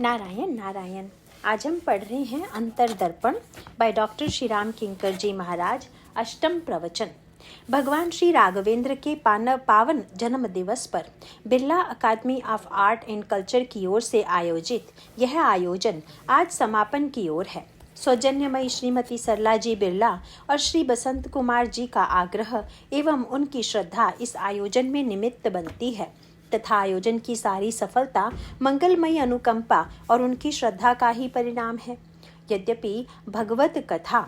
नारायण नारायण। आज हम पढ़ रहे हैं अंतरदर्पण बाय डॉक्टर श्री राम किंकर जी महाराज, अष्टम प्रवचन। भगवान श्री राघवेंद्र के पावन जन्म दिवस पर बिरला अकादमी ऑफ आर्ट एंड कल्चर की ओर से आयोजित यह आयोजन आज समापन की ओर है। सौजन्यमयी श्रीमती सरला जी बिरला और श्री बसंत कुमार जी का आग्रह एवं उनकी श्रद्धा इस आयोजन में निमित्त बनती है तथा आयोजन की सारी सफलता मंगलमयी अनुकंपा और उनकी श्रद्धा का ही परिणाम है। यद्यपि भगवत कथा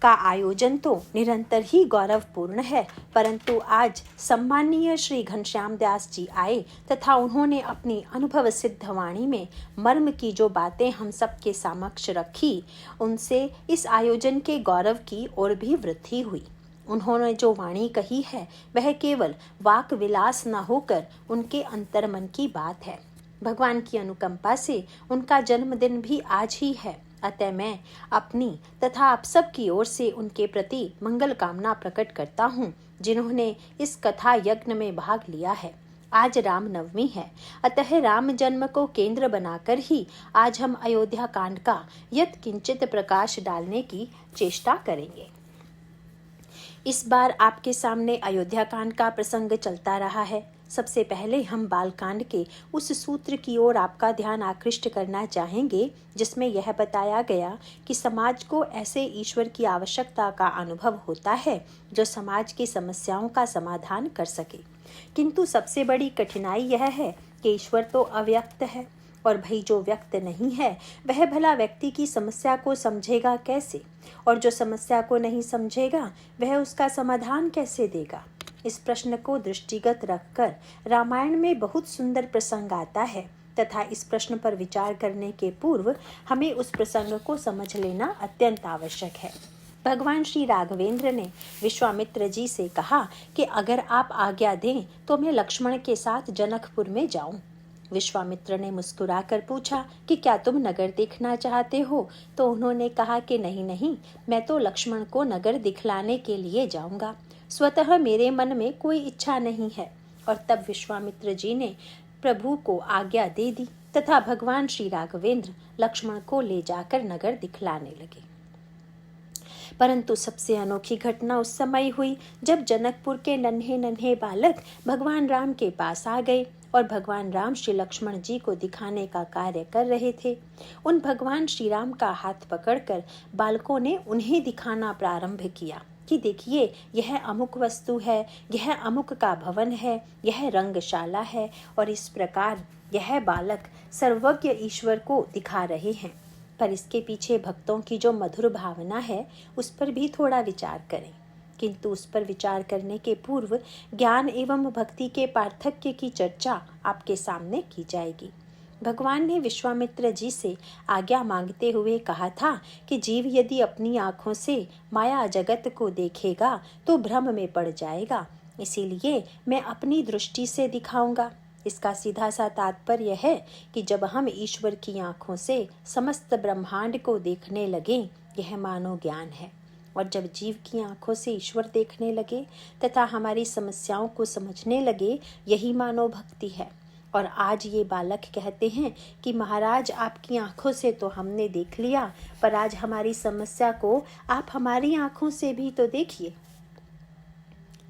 का आयोजन तो निरंतर ही गौरवपूर्ण है, परंतु आज सम्माननीय श्री घनश्याम दास जी आए तथा उन्होंने अपनी अनुभव सिद्ध वाणी में मर्म की जो बातें हम सबके समक्ष रखी, उनसे इस आयोजन के गौरव की ओर भी वृद्धि हुई। उन्होंने जो वाणी कही है वह केवल वाक विलास न होकर उनके अंतर्मन की बात है। भगवान की अनुकंपा से उनका जन्मदिन भी आज ही है, अतः मैं अपनी तथा आप सब की ओर से उनके प्रति मंगल कामना प्रकट करता हूँ, जिन्होंने इस कथा यज्ञ में भाग लिया है। आज रामनवमी है, अतः राम जन्म को केंद्र बनाकर ही आज हम अयोध्या कांड का यत् किंचित प्रकाश डालने की चेष्टा करेंगे। इस बार आपके सामने अयोध्या कांड का प्रसंग चलता रहा है। सबसे पहले हम बालकांड के उस सूत्र की ओर आपका ध्यान आकृष्ट करना चाहेंगे जिसमें यह बताया गया कि समाज को ऐसे ईश्वर की आवश्यकता का अनुभव होता है जो समाज की समस्याओं का समाधान कर सके। किंतु सबसे बड़ी कठिनाई यह है कि ईश्वर तो अव्यक्त है और भाई जो व्यक्त नहीं है वह भला व्यक्ति की समस्या को समझेगा कैसे, और जो समस्या को नहीं समझेगा वह उसका समाधान कैसे देगा। इस प्रश्न को दृष्टिगत रखकर रामायण में बहुत सुंदर प्रसंग आता है तथा इस प्रश्न पर विचार करने के पूर्व हमें उस प्रसंग को समझ लेना अत्यंत आवश्यक है। भगवान श्री राघवेंद्र ने विश्वामित्र जी से कहा कि अगर आप आज्ञा दें तो मैं लक्ष्मण के साथ जनकपुर में जाऊं। विश्वामित्र ने मुस्कुराकर पूछा कि क्या तुम नगर देखना चाहते हो? तो उन्होंने कहा कि नहीं नहीं, मैं तो लक्ष्मण को नगर दिखलाने के लिए जाऊंगा, स्वतः मेरे मन में कोई इच्छा नहीं है। और तब विश्वामित्र जी ने प्रभु को आज्ञा दे दी तथा भगवान श्री राघवेंद्र लक्ष्मण को ले जाकर नगर दिखलाने लगे। परंतु सबसे अनोखी घटना उस समय हुई जब जनकपुर के नन्हे नन्हे बालक भगवान राम के पास आ गए और भगवान राम श्री लक्ष्मण जी को दिखाने का कार्य कर रहे थे। उन भगवान श्री राम का हाथ पकड़कर बालकों ने उन्हें दिखाना प्रारंभ किया कि देखिए, यह अमुक वस्तु है, यह अमुक का भवन है, यह रंगशाला है। और इस प्रकार यह बालक सर्वज्ञ ईश्वर को दिखा रहे हैं। पर इसके पीछे भक्तों की जो मधुर भावना है उस पर भी थोड़ा विचार करें। किंतु उस पर विचार करने के पूर्व ज्ञान एवं भक्ति के पार्थक्य की चर्चा आपके सामने की जाएगी। भगवान ने विश्वामित्र जी से आज्ञा मांगते हुए कहा था कि जीव यदि अपनी आँखों से माया जगत को देखेगा तो भ्रम में पड़ जाएगा, इसीलिए मैं अपनी दृष्टि से दिखाऊंगा। इसका सीधा सा तात्पर्य है कि जब हम ईश्वर की आँखों से समस्त ब्रह्मांड को देखने लगे, यह मानो ज्ञान है। और जब जीव की आंखों से ईश्वर देखने लगे तथा हमारी समस्याओं को समझने लगे, यही मानो भक्ति है। और आज ये बालक कहते हैं कि महाराज, आपकी आंखों से तो हमने देख लिया, पर आज हमारी समस्या को आप हमारी आंखों से भी तो देखिए।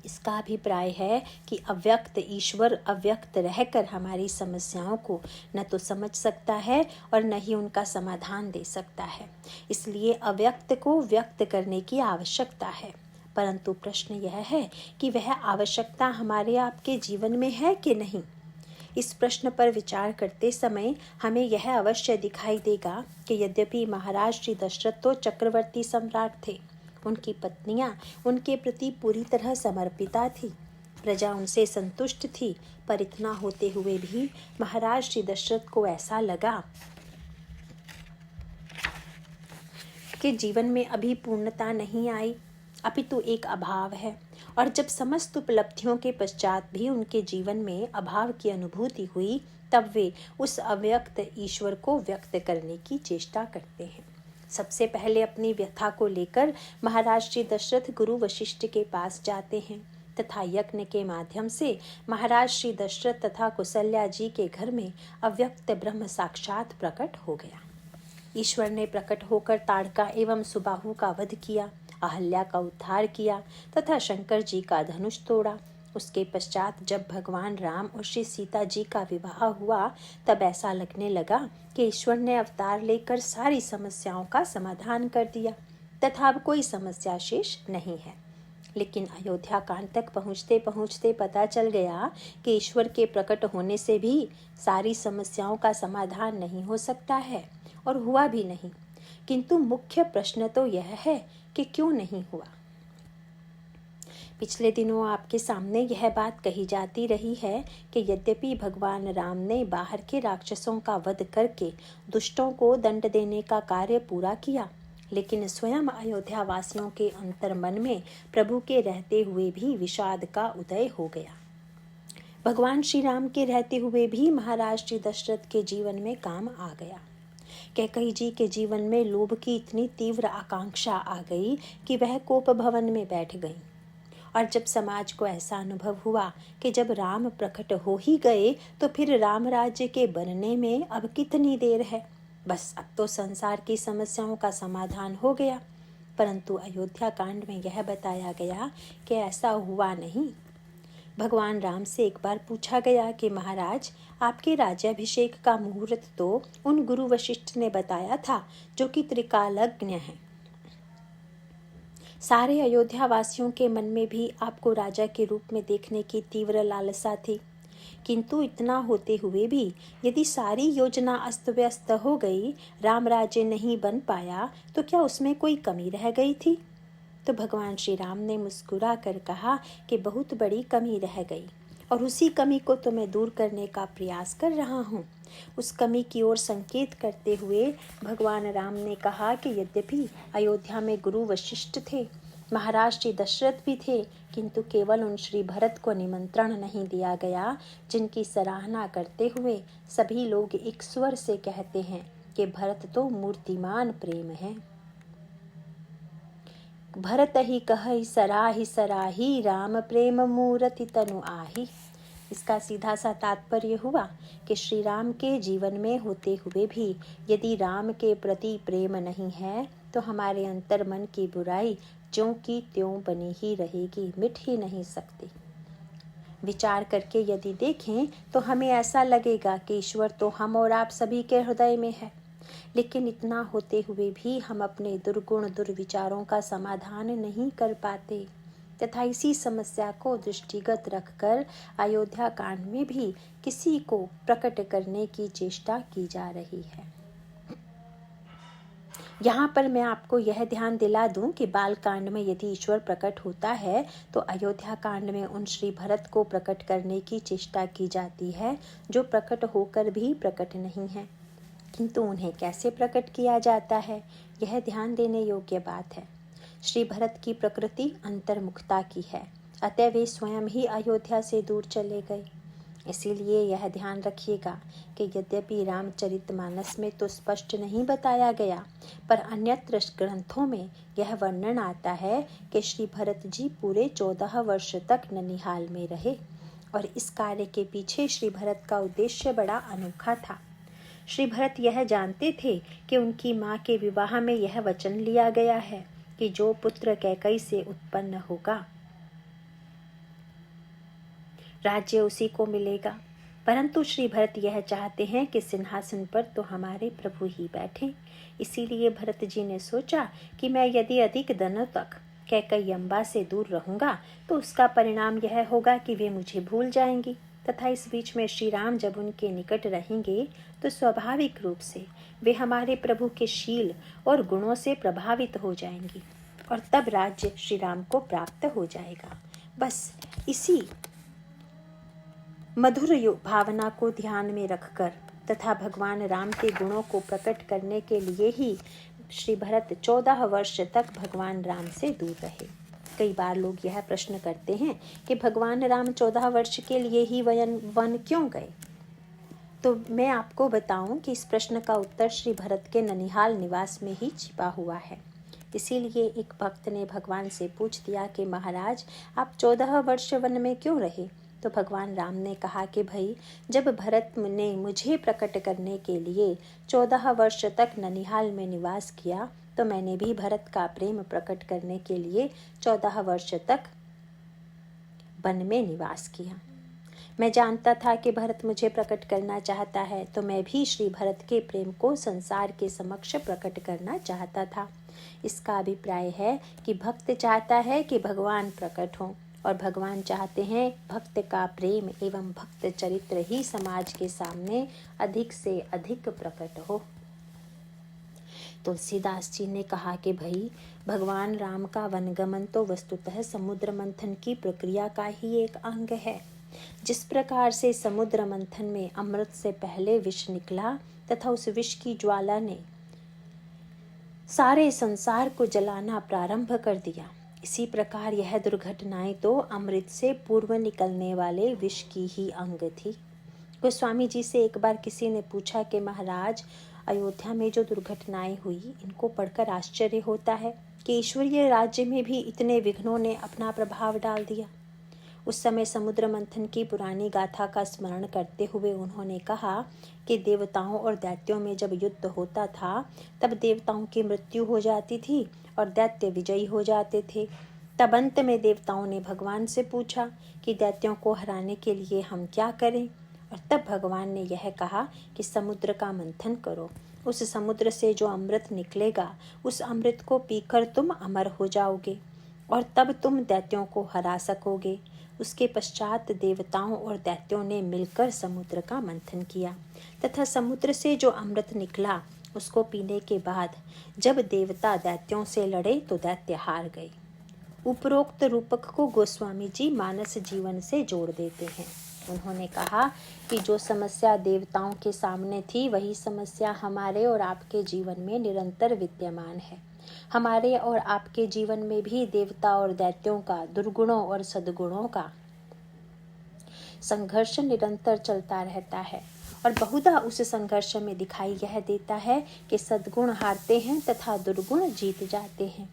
इसका अभिप्राय है कि अव्यक्त ईश्वर अव्यक्त रहकर हमारी समस्याओं को न तो समझ सकता है और न ही उनका समाधान दे सकता है। इसलिए अव्यक्त को व्यक्त करने की आवश्यकता है। परंतु प्रश्न यह है कि वह आवश्यकता हमारे आपके जीवन में है कि नहीं। इस प्रश्न पर विचार करते समय हमें यह अवश्य दिखाई देगा कि यद्यपि महाराज श्री दशरथ तो चक्रवर्ती सम्राट थे, उनकी पत्नियां उनके प्रति पूरी तरह समर्पिता थी, प्रजा उनसे संतुष्ट थी, पर इतना होते हुए भी महाराज श्री दशरथ को ऐसा लगा कि जीवन में अभी पूर्णता नहीं आई, अपितु एक अभाव है। और जब समस्त उपलब्धियों के पश्चात भी उनके जीवन में अभाव की अनुभूति हुई, तब वे उस अव्यक्त ईश्वर को व्यक्त करने की चेष्टा करते हैं। सबसे पहले अपनी व्यथा को लेकर महाराज श्री दशरथ गुरु वशिष्ठ के पास जाते हैं तथा यज्ञ के माध्यम से महाराज श्री दशरथ तथा कौशल्या जी के घर में अव्यक्त ब्रह्म साक्षात प्रकट हो गया। ईश्वर ने प्रकट होकर ताड़का एवं सुबाहु का वध किया, अहल्या का उद्धार किया तथा शंकर जी का धनुष तोड़ा। उसके पश्चात जब भगवान राम और श्री सीता जी का विवाह हुआ तब ऐसा लगने लगा कि ईश्वर ने अवतार लेकर सारी समस्याओं का समाधान कर दिया तथा अब कोई समस्या शेष नहीं है। लेकिन अयोध्या कांड तक पहुँचते पहुँचते पता चल गया कि ईश्वर के प्रकट होने से भी सारी समस्याओं का समाधान नहीं हो सकता है और हुआ भी नहीं। किंतु मुख्य प्रश्न तो यह है कि क्यों नहीं हुआ। पिछले दिनों आपके सामने यह बात कही जाती रही है कि यद्यपि भगवान राम ने बाहर के राक्षसों का वध करके दुष्टों को दंड देने का कार्य पूरा किया, लेकिन स्वयं अयोध्या वासियों के अंतर मन में प्रभु के रहते हुए भी विषाद का उदय हो गया। भगवान श्री राम के रहते हुए भी महाराज श्री दशरथ के जीवन में काम आ गया। कैकेयी जी के जीवन में लोभ की इतनी तीव्र आकांक्षा आ गई कि वह कोप भवन में बैठ गई। और जब समाज को ऐसा अनुभव हुआ कि जब राम प्रकट हो ही गए तो फिर राम राज्य के बनने में अब कितनी देर है, बस अब तो संसार की समस्याओं का समाधान हो गया। परंतु अयोध्या कांड में यह बताया गया कि ऐसा हुआ नहीं। भगवान राम से एक बार पूछा गया कि महाराज, आपके राज्याभिषेक का मुहूर्त तो उन गुरु वशिष्ठ ने बताया था जो कि त्रिकालज्ञ हैं। सारे अयोध्या वासियों के मन में भी आपको राजा के रूप में देखने की तीव्र लालसा थी, किंतु इतना होते हुए भी यदि सारी योजना अस्त व्यस्त हो गई, राम राज्य नहीं बन पाया, तो क्या उसमें कोई कमी रह गई थी? तो भगवान श्री राम ने मुस्कुरा कर कहा कि बहुत बड़ी कमी रह गई और उसी कमी को तो मैं दूर करने का प्रयास कर रहा हूँ। उस कमी की ओर संकेत करते हुए भगवान राम ने कहा कि यद्यपि अयोध्या में गुरु वशिष्ठ थे, महाराज श्री दशरथ भी थे, किंतु केवल उन श्री भरत को निमंत्रण नहीं दिया गया, जिनकी सराहना करते हुए सभी लोग एक स्वर से कहते हैं कि भरत तो मूर्तिमान प्रेम है। भरत ही कहि सराहि सराहि, राम प्रेम मूर्ति तनु आहि। इसका सीधा सा तात्पर्य हुआ कि श्री राम के जीवन में होते हुए भी यदि राम के प्रति प्रेम नहीं है तो हमारे अंतर मन की बुराई ज्यों की त्यों बनी ही रहेगी, मिट ही नहीं सकती। विचार करके यदि देखें तो हमें ऐसा लगेगा कि ईश्वर तो हम और आप सभी के हृदय में है, लेकिन इतना होते हुए भी हम अपने दुर्गुण दुर्विचारों का समाधान नहीं कर पाते तथा इसी समस्या को दृष्टिगत रखकर अयोध्या कांड में भी किसी को प्रकट करने की चेष्टा की जा रही है। यहाँ पर मैं आपको यह ध्यान दिला दूं कि बाल कांड में यदि ईश्वर प्रकट होता है तो अयोध्या कांड में उन श्री भरत को प्रकट करने की चेष्टा की जाती है जो प्रकट होकर भी प्रकट नहीं है। किंतु उन्हें कैसे प्रकट किया जाता है, यह ध्यान देने योग्य बात है। श्री भरत की प्रकृति अंतर्मुखता की है, अतः वे स्वयं ही अयोध्या से दूर चले गए। इसीलिए यह ध्यान रखिएगा कि यद्यपि रामचरितमानस में तो स्पष्ट नहीं बताया गया, पर अन्यत्र ग्रंथों में यह वर्णन आता है कि श्री भरत जी पूरे 14 वर्ष तक ननिहाल में रहे और इस कार्य के पीछे श्री भरत का उद्देश्य बड़ा अनोखा था। श्री भरत यह जानते थे कि उनकी माँ के विवाह में यह वचन लिया गया है कि जो पुत्र कैकेयी से उत्पन्न होगा राज्य उसी को मिलेगा। परंतु श्री भरत यह चाहते हैं कि सिंहासन पर तो हमारे प्रभु ही बैठे। इसीलिए भरत जी ने सोचा कि मैं यदि अधिक दिनों तक कैकेयी अम्बा से दूर रहूंगा तो उसका परिणाम यह होगा कि वे मुझे भूल जाएंगी तथा इस बीच में श्री राम जब उनके निकट रहेंगे तो स्वाभाविक रूप से वे हमारे प्रभु के शील और गुणों से प्रभावित हो जाएंगी और तब राज्य श्री राम को प्राप्त हो जाएगा। बस इसी मधुर भावना को ध्यान में रखकर तथा भगवान राम के गुणों को प्रकट करने के लिए ही श्री भरत 14 वर्ष तक भगवान राम से दूर रहे। कई बार लोग यह प्रश्न करते हैं कि भगवान राम 14 वर्ष के लिए ही वन क्यों गए? तो मैं आपको बताऊं कि इस प्रश्न का उत्तर श्री भरत के ननिहाल निवास में ही छिपा हुआ है। इसीलिए एक भक्त ने भगवान से पूछ दिया कि महाराज, आप 14 वर्ष वन में क्यों रहे? तो भगवान राम ने कहा कि भाई, जब भरत ने मुझे प्रकट करने के लिए 14 वर्ष तक ननिहाल में निवास किया, तो मैंने भी भरत का प्रेम प्रकट करने के लिए 14 वर्ष तक वन में निवास किया। मैं जानता था कि भरत मुझे प्रकट करना चाहता है, तो मैं भी श्री भरत के प्रेम को संसार के समक्ष प्रकट करना चाहता था। इसका अभिप्राय है कि भक्त चाहता है कि भगवान प्रकट हों, और भगवान चाहते हैं भक्त का प्रेम एवं भक्त चरित्र ही समाज के सामने अधिक से अधिक प्रकट हो। तुलसीदास जी ने कहा कि भाई, भगवान राम का वनगमन तो वस्तुतः समुद्र मंथन की प्रक्रिया का ही एक अंग है। जिस प्रकार से समुद्र मंथन में अमृत से पहले विष निकला तथा उस विष की ज्वाला ने सारे संसार को जलाना प्रारंभ कर दिया, इसी प्रकार यह दुर्घटनाएं तो अमृत से पूर्व निकलने वाले विष की ही अंग थी। गोस्वामी जी से एक बार किसी ने पूछा कि महाराज, अयोध्या में जो दुर्घटनाएं हुई, इनको पढ़कर आश्चर्य होता है कि ईश्वरीय राज्य में भी इतने विघ्नों ने अपना प्रभाव डाल दिया। उस समय समुद्र मंथन की पुरानी गाथा का स्मरण करते हुए उन्होंने कहा कि देवताओं और दैत्यों में जब युद्ध होता था, तब देवताओं की मृत्यु हो जाती थी और दैत्य विजयी हो जाते थे। तब अंत में देवताओं ने भगवान से पूछा कि दैत्यों को हराने के लिए हम क्या करें, और तब भगवान ने यह कहा कि समुद्र का मंथन करो। उस समुद्र से जो अमृत निकलेगा, उस अमृत को पीकर तुम अमर हो जाओगे और तब तुम दैत्यों को हरा सकोगे। उसके पश्चात देवताओं और दैत्यों ने मिलकर समुद्र का मंथन किया तथा समुद्र से जो अमृत निकला, उसको पीने के बाद जब देवता दैत्यों से लड़े तो दैत्य हार गए। उपरोक्त रूपक को गोस्वामी जी मानस जीवन से जोड़ देते हैं। उन्होंने कहा कि जो समस्या देवताओं के सामने थी, वही समस्या हमारे और आपके जीवन में निरंतर विद्यमान है। हमारे और आपके जीवन में भी देवता और दैत्यों का, दुर्गुणों और सद्गुणों का संघर्ष निरंतर चलता रहता है, और बहुधा उस संघर्ष में दिखाई यह देता है कि सद्गुण हारते हैं तथा दुर्गुण जीत जाते हैं।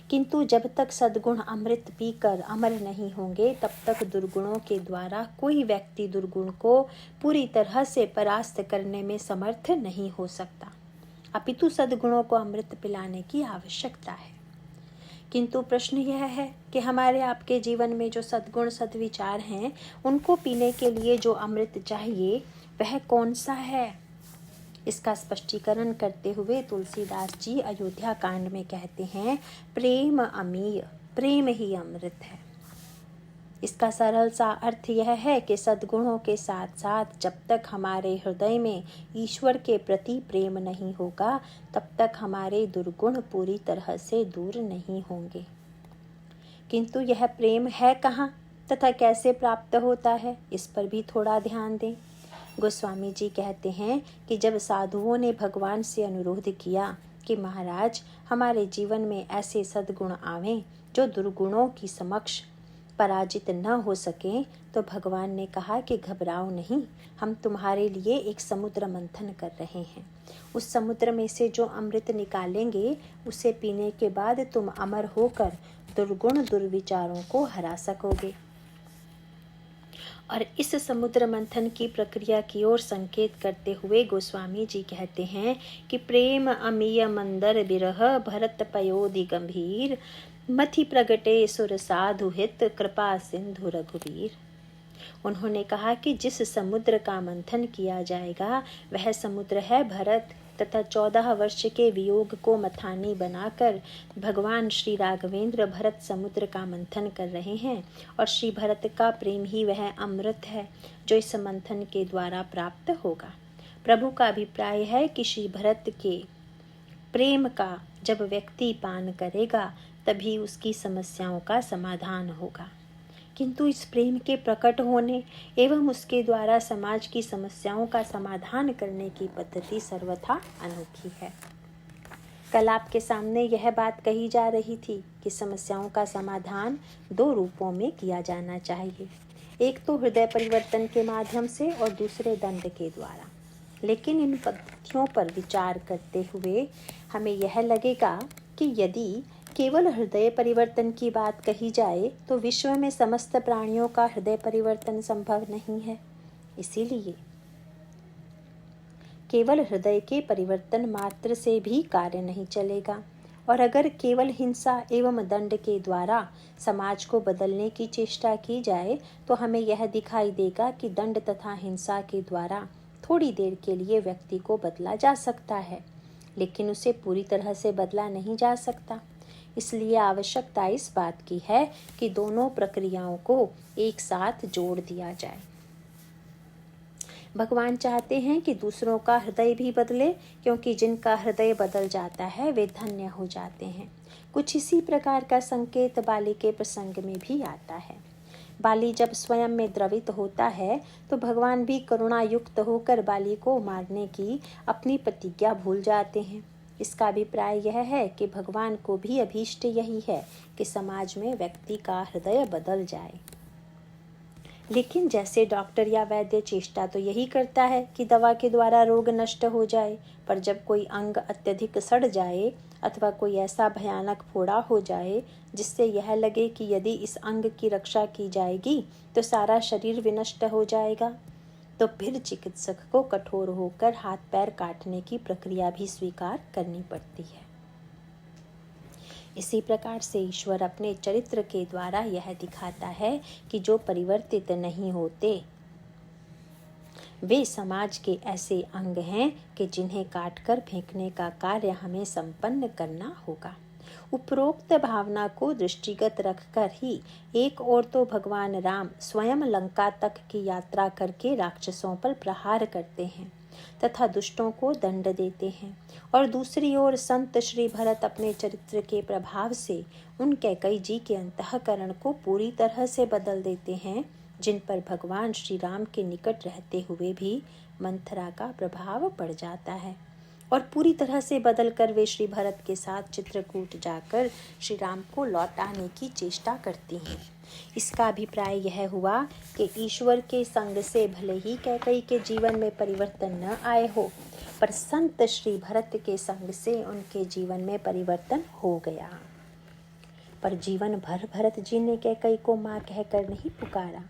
किंतु जब तक सद्गुण अमृत पीकर अमर नहीं होंगे, तब तक दुर्गुणों के द्वारा कोई व्यक्ति दुर्गुण को पूरी तरह से परास्त करने में समर्थ नहीं हो सकता, अपितु सद्गुणों को अमृत पिलाने की आवश्यकता है। किंतु प्रश्न यह है कि हमारे आपके जीवन में जो सद्गुण सद्विचार हैं, उनको पीने के लिए जो अमृत चाहिए, वह कौन सा है? इसका स्पष्टीकरण करते हुए तुलसीदास जी अयोध्या कांड में कहते हैं, प्रेम अमीय, प्रेम ही अमृत है। इसका सरल सा अर्थ यह है कि सद्गुणों के साथ साथ जब तक हमारे हृदय में ईश्वर के प्रति प्रेम नहीं होगा, तब तक हमारे दुर्गुण पूरी तरह से दूर नहीं होंगे। किंतु यह प्रेम है कहाँ तथा कैसे प्राप्त होता है, इस पर भी थोड़ा ध्यान दें। गोस्वामी जी कहते हैं कि जब साधुओं ने भगवान से अनुरोध किया कि महाराज, हमारे जीवन में ऐसे सद्गुण आवें जो दुर्गुणों की समक्ष पराजित न हो सके, तो भगवान ने कहा कि घबराओ नहीं, हम तुम्हारे लिए एक समुद्र मंथन कर रहे हैं। उस समुद्र में से जो अमृत निकालेंगे, उसे पीने के बाद तुम अमर होकर दुर्गुण दुर्विचारों को हरा सकोगे। और इस समुद्र मंथन की प्रक्रिया की ओर संकेत करते हुए गोस्वामी जी कहते हैं कि प्रेम अमीय मंदर बिरह भरत पयोधि गंभीर, मथि प्रगटे सुर साधु हित कृपा सिंधु रघुवीर। उन्होंने कहा कि जिस समुद्र का मंथन किया जाएगा, वह समुद्र है भरत, तथा 14 वर्ष के वियोग को मथानी बनाकर भगवान श्री राघवेंद्र भरत समुद्र का मंथन कर रहे हैं, और श्री भरत का प्रेम ही वह अमृत है जो इस मंथन के द्वारा प्राप्त होगा। प्रभु का अभिप्राय है कि श्री भरत के प्रेम का जब व्यक्ति पान करेगा, तभी उसकी समस्याओं का समाधान होगा। किंतु इस प्रेम के प्रकट होने एवं उसके द्वारा समाज की समस्याओं का समाधान करने की पद्धति सर्वथा अनोखी है। कल आपके सामने यह बात कही जा रही थी कि समस्याओं का समाधान 2 रूपों में किया जाना चाहिए, एक तो हृदय परिवर्तन के माध्यम से और दूसरे दंड के द्वारा। लेकिन इन पद्धतियों पर विचार करते हुए हमें यह लगेगा कि यदि केवल हृदय परिवर्तन की बात कही जाए तो विश्व में समस्त प्राणियों का हृदय परिवर्तन संभव नहीं है। इसीलिए केवल हृदय के परिवर्तन मात्र से भी कार्य नहीं चलेगा, और अगर केवल हिंसा एवं दंड के द्वारा समाज को बदलने की चेष्टा की जाए तो हमें यह दिखाई देगा कि दंड तथा हिंसा के द्वारा थोड़ी देर के लिए व्यक्ति को बदला जा सकता है, लेकिन उसे पूरी तरह से बदला नहीं जा सकता। इसलिए आवश्यकता इस बात की है कि दोनों प्रक्रियाओं को एक साथ जोड़ दिया जाए। भगवान चाहते हैं कि दूसरों का हृदय भी बदले, क्योंकि जिनका हृदय बदल जाता है वे धन्य हो जाते हैं। कुछ इसी प्रकार का संकेत बाली के प्रसंग में भी आता है। बाली जब स्वयं में द्रवित होता है तो भगवान भी करुणा युक्त होकर बाली को मारने की अपनी प्रतिज्ञा भूल जाते हैं। इसका अभिप्राय यह है कि भगवान को भी अभीष्ट यही है कि समाज में व्यक्ति का हृदय बदल जाए। लेकिन जैसे डॉक्टर या वैद्य चेष्टा तो यही करता है कि दवा के द्वारा रोग नष्ट हो जाए, पर जब कोई अंग अत्यधिक सड़ जाए अथवा कोई ऐसा भयानक फोड़ा हो जाए जिससे यह लगे कि यदि इस अंग की रक्षा की जाएगी तो सारा शरीर विनष्ट हो जाएगा, तो फिर चिकित्सक को कठोर होकर हाथ पैर काटने की प्रक्रिया भी स्वीकार करनी पड़ती है। इसी प्रकार से ईश्वर अपने चरित्र के द्वारा यह दिखाता है कि जो परिवर्तित नहीं होते वे समाज के ऐसे अंग हैं कि जिन्हें काटकर फेंकने का कार्य हमें संपन्न करना होगा। उपरोक्त भावना को दृष्टिगत रखकर ही एक ओर तो भगवान राम स्वयं लंका तक की यात्रा करके राक्षसों पर प्रहार करते हैं तथा दुष्टों को दंड देते हैं, और दूसरी ओर संत श्री भरत अपने चरित्र के प्रभाव से उन कैकेयी जी के अंतःकरण को पूरी तरह से बदल देते हैं, जिन पर भगवान श्री राम के निकट रहते हुए भी मंथरा का प्रभाव पड़ जाता है, और पूरी तरह से बदलकर वे श्री भरत के साथ चित्रकूट जाकर श्री राम को लौटाने की चेष्टा करती हैं। इसका अभिप्राय यह हुआ कि ईश्वर के संग से भले ही कैकेयी के जीवन में परिवर्तन न आए हो, पर संत श्री भरत के संग से उनके जीवन में परिवर्तन हो गया। पर जीवन भर भरत जी ने कैकेयी को माँ कहकर नहीं पुकारा।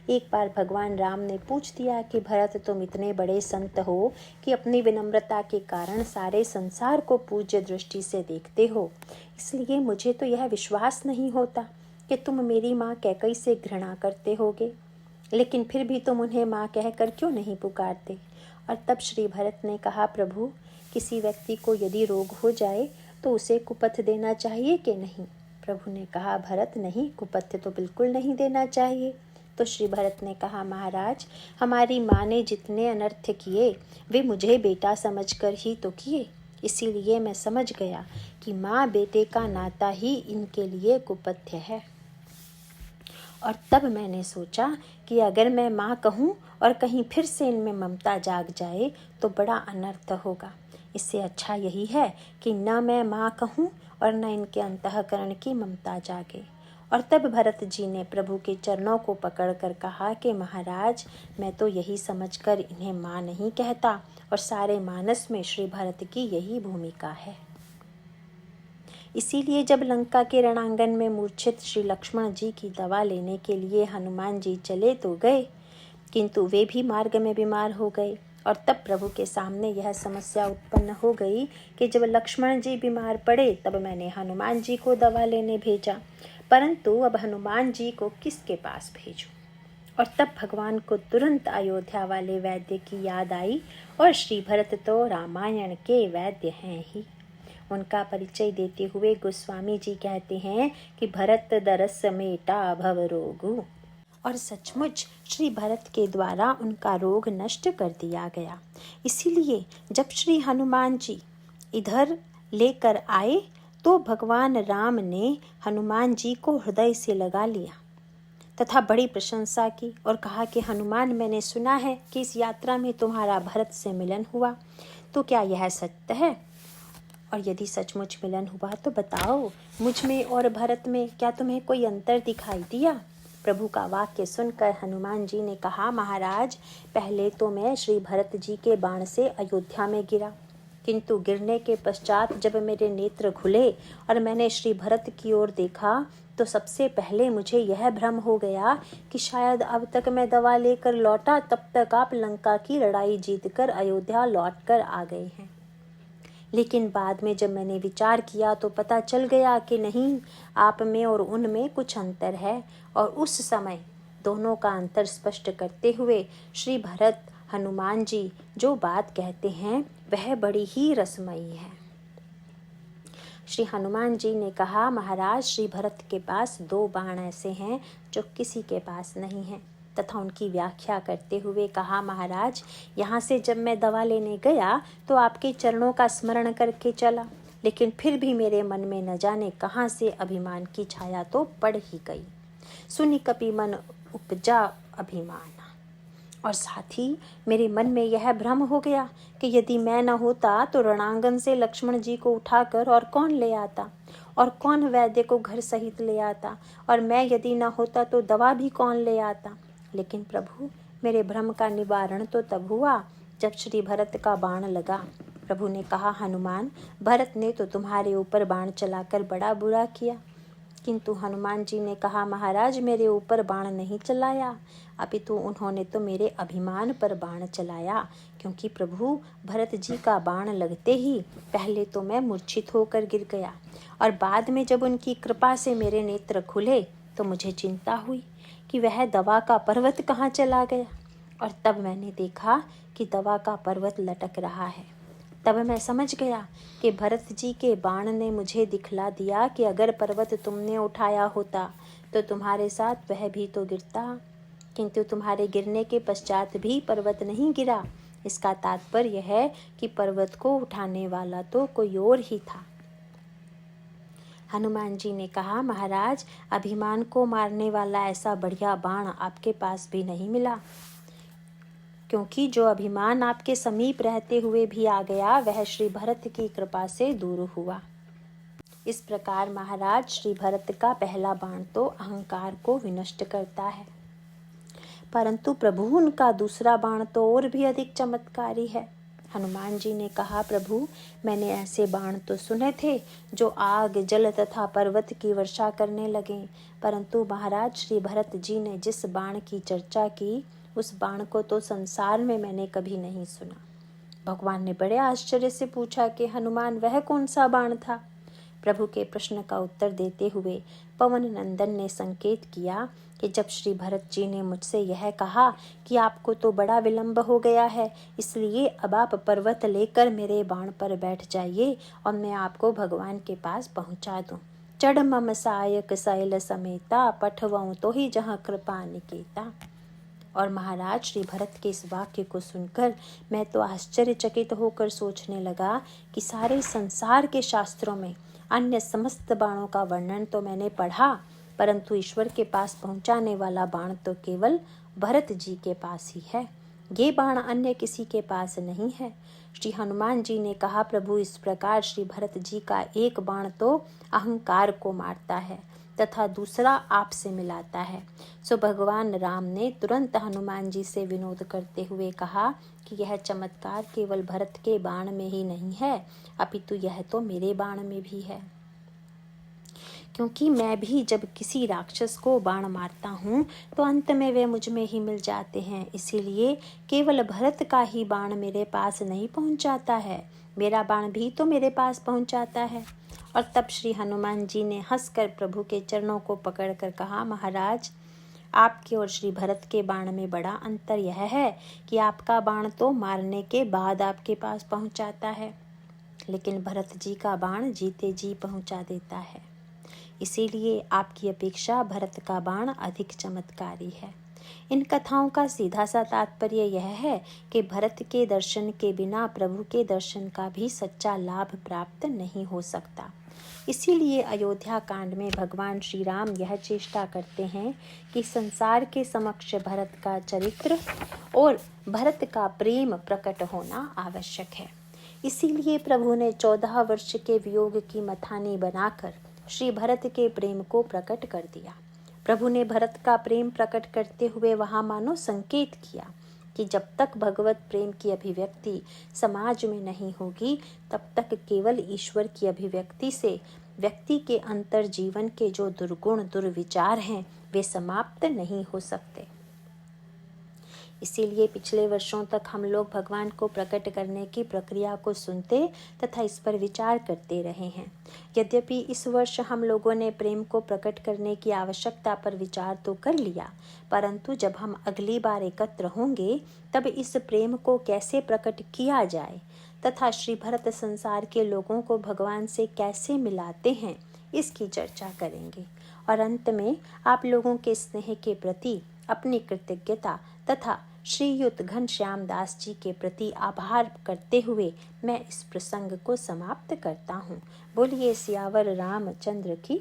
एक बार भगवान राम ने पूछ दिया कि भरत तुम इतने बड़े संत हो कि अपनी विनम्रता के कारण सारे संसार को पूज्य दृष्टि से देखते हो, इसलिए मुझे तो यह विश्वास नहीं होता कि तुम मेरी माँ कैकेयी से घृणा करते होगे, लेकिन फिर भी तुम उन्हें माँ कहकर क्यों नहीं पुकारते। और तब श्री भरत ने कहा, प्रभु किसी व्यक्ति को यदि रोग हो जाए तो उसे कुपथ देना चाहिए कि नहीं। प्रभु ने कहा, भरत नहीं, कुपथ तो बिल्कुल नहीं देना चाहिए। तो श्री भरत ने कहा, महाराज हमारी माँ ने जितने अनर्थ किए वे मुझे बेटा समझकर ही तो किए, इसीलिए मैं समझ गया कि माँ बेटे का नाता ही इनके लिए कुपथ्य है। और तब मैंने सोचा कि अगर मैं माँ कहूँ और कहीं फिर से इनमें ममता जाग जाए तो बड़ा अनर्थ होगा। इससे अच्छा यही है कि न मैं माँ कहूँ और न इनके अंतःकरण की ममता जागे। और तब भरत जी ने प्रभु के चरणों को पकड़कर कहा कि महाराज मैं तो यही समझकर इन्हें माँ नहीं कहता, और सारे मानस में श्री भरत की यही भूमिका है। इसीलिए जब लंका के रणांगण में मूर्छित श्री लक्ष्मण जी की दवा लेने के लिए हनुमान जी चले तो गए, किंतु वे भी मार्ग में बीमार हो गए। और तब प्रभु के सामने यह समस्या उत्पन्न हो गई कि जब लक्ष्मण जी बीमार पड़े तब मैंने हनुमान जी को दवा लेने भेजा, परंतु अब हनुमान जी को किसके पास भेजूं। और तब भगवान को तुरंत अयोध्या वाले वैद्य की याद आई, और श्री भरत तो रामायण के वैद्य हैं ही। उनका परिचय देते हुए गोस्वामी जी कहते हैं कि भरत दरस मेटा भव रोगु, और सचमुच श्री भरत के द्वारा उनका रोग नष्ट कर दिया गया। इसीलिए जब श्री हनुमान जी इधर लेकर आए तो भगवान राम ने हनुमान जी को हृदय से लगा लिया तथा बड़ी प्रशंसा की और कहा कि हनुमान मैंने सुना है कि इस यात्रा में तुम्हारा भरत से मिलन हुआ, तो क्या यह सत्य है? और यदि सचमुच मिलन हुआ तो बताओ मुझ में और भरत में क्या तुम्हें कोई अंतर दिखाई दिया? प्रभु का वाक्य सुनकर हनुमान जी ने कहा, महाराज पहले तो मैं श्री भरत जी के बाण से अयोध्या में गिरा, किंतु गिरने के पश्चात जब मेरे नेत्र खुले और मैंने श्री भरत की ओर देखा तो सबसे पहले मुझे यह भ्रम हो गया कि शायद अब तक मैं दवा लेकर लौटा तब तक आप लंका की लड़ाई जीतकर अयोध्या लौटकर आ गए हैं। लेकिन बाद में जब मैंने विचार किया तो पता चल गया कि नहीं, आप में और उनमें कुछ अंतर है। और उस समय दोनों का अंतर स्पष्ट करते हुए श्री भरत हनुमान जी जो बात कहते हैं वह बड़ी ही रसमयी है। श्री हनुमान जी ने कहा, महाराज, श्री भरत के पास 2 बाण ऐसे हैं जो किसी के पास नहीं हैं। तथा उनकी व्याख्या करते हुए कहा, महाराज, यहाँ से जब मैं दवा लेने गया तो आपके चरणों का स्मरण करके चला, लेकिन फिर भी मेरे मन में न जाने कहाँ से अभिमान की छाया तो पड़ ही गई। सुनि कपि मन उपजा अभिमान। और साथ ही मेरे मन में यह भ्रम हो गया कि यदि मैं न होता तो रणांगन से लक्ष्मण जी को उठाकर और कौन ले आता, और कौन वैद्य को घर सहित ले आता, और मैं यदि न होता तो दवा भी कौन ले आता। लेकिन प्रभु, मेरे भ्रम का निवारण तो तब हुआ जब श्री भरत का बाण लगा। प्रभु ने कहा, हनुमान, भरत ने तो तुम्हारे ऊपर बाण चलाकर बड़ा बुरा किया। किंतु हनुमान जी ने कहा, महाराज, मेरे ऊपर बाण नहीं चलाया, अपितु उन्होंने तो मेरे अभिमान पर बाण चलाया। क्योंकि प्रभु, भरत जी का बाण लगते ही पहले तो मैं मूर्छित होकर गिर गया, और बाद में जब उनकी कृपा से मेरे नेत्र खुले तो मुझे चिंता हुई कि वह दवा का पर्वत कहाँ चला गया। और तब मैंने देखा कि दवा का पर्वत लटक रहा है। तब मैं समझ गया कि भरत जी के बाण ने मुझे दिखला दिया कि अगर पर्वत तुमने उठाया होता तो तुम्हारे साथ वह भी तो गिरता, किंतु तुम्हारे गिरने के पश्चात भी पर्वत नहीं गिरा। इसका तात्पर्य है कि पर्वत को उठाने वाला तो कोई और ही था। हनुमान जी ने कहा, महाराज, अभिमान को मारने वाला ऐसा बढ़िया बाण आपके पास भी नहीं मिला, क्योंकि जो अभिमान आपके समीप रहते हुए भी आ गया वह श्री भरत की कृपा से दूर हुआ। इस प्रकार महाराज, श्री भरत का पहला बाण तो अहंकार को विनष्ट करता है, परंतु प्रभु उनका दूसरा बाण तो और भी अधिक चमत्कारी है। हनुमान जी ने कहा, प्रभु, मैंने ऐसे बाण तो सुने थे जो आग, जल तथा पर्वत की वर्षा करने लगे, परंतु महाराज, श्री भरत जी ने जिस बाण की चर्चा की उस बाण को तो संसार में मैंने कभी नहीं सुना। भगवान ने बड़े आश्चर्य से पूछा कि हनुमान, वह कौन सा बाण था? प्रभु के प्रश्न का उत्तर देते हुए पवन नंदन ने संकेत किया कि जब श्री भरत जी ने मुझसे यह कहा कि आपको तो बड़ा विलंब हो गया है, इसलिए अब आप पर्वत लेकर मेरे बाण पर बैठ जाइए और मैं आपको भगवान के पास पहुंचा दूं। चढ़ मम सायक शैल समेता, पठवऊं तो ही जहाँ कृपा निकेता। और महाराज, श्री भरत के इस वाक्य को सुनकर मैं तो आश्चर्यचकित होकर सोचने लगा कि सारे संसार के शास्त्रों में अन्य समस्त बाणों का वर्णन तो मैंने पढ़ा, परंतु ईश्वर के पास पहुंचाने वाला बाण तो केवल भरत जी के पास ही है। ये बाण अन्य किसी के पास नहीं है। श्री हनुमान जी ने कहा, प्रभु, इस प्रकार श्री भरत जी का एक बाण तो अहंकार को मारता है तथा दूसरा आपसे मिलाता है। सो भगवान राम ने तुरंत हनुमान जी से विनोद करते हुए कहा कि यह चमत्कार केवल भरत के बाण में ही नहीं है, अपितु यह तो मेरे बाण में भी है। क्योंकि मैं भी जब किसी राक्षस को बाण मारता हूँ तो अंत में वे मुझ में ही मिल जाते हैं, इसीलिए केवल भरत का ही बाण मेरे पास नहीं पहुँचाता है, मेरा बाण भी तो मेरे पास पहुँचाता है। और तब श्री हनुमान जी ने हंसकर प्रभु के चरणों को पकड़कर कहा, महाराज, आपके और श्री भरत के बाण में बड़ा अंतर यह है कि आपका बाण तो मारने के बाद आपके पास पहुंचाता है, लेकिन भरत जी का बाण जीते जी पहुंचा देता है। इसीलिए आपकी अपेक्षा भरत का बाण अधिक चमत्कारी है। इन कथाओं का सीधा सा तात्पर्य यह है कि भरत के दर्शन के बिना प्रभु के दर्शन का भी सच्चा लाभ प्राप्त नहीं हो सकता। इसीलिए अयोध्या कांड में भगवान श्री राम यह चेष्टा करते हैं कि संसार के समक्ष भरत का चरित्र और भरत का प्रेम प्रकट होना आवश्यक है। इसीलिए प्रभु ने 14 वर्ष के वियोग की मथानी बनाकर श्री भरत के प्रेम को प्रकट कर दिया। प्रभु ने भरत का प्रेम प्रकट करते हुए वहां मानो संकेत किया कि जब तक भगवत प्रेम की अभिव्यक्ति समाज में नहीं होगी, तब तक केवल ईश्वर की अभिव्यक्ति से व्यक्ति के अंतर जीवन के जो दुर्गुण दुर्विचार हैं, वे समाप्त नहीं हो सकते। इसीलिए पिछले वर्षों तक हम लोग भगवान को प्रकट करने की प्रक्रिया को सुनते तथा इस पर विचार करते रहे हैं। यद्यपि इस वर्ष हम लोगों ने प्रेम को प्रकट करने की आवश्यकता पर विचार तो कर लिया, परंतु जब हम अगली बार एकत्र होंगे तब इस प्रेम को कैसे प्रकट किया जाए तथा श्री भरत संसार के लोगों को भगवान से कैसे मिलाते हैं, इसकी चर्चा करेंगे। और अंत में आप लोगों के स्नेह के प्रति अपनी कृतज्ञता तथा श्रीयुत घनश्याम दास जी के प्रति आभार करते हुए मैं इस प्रसंग को समाप्त करता हूँ। बोलिए सियावर रामचंद्र की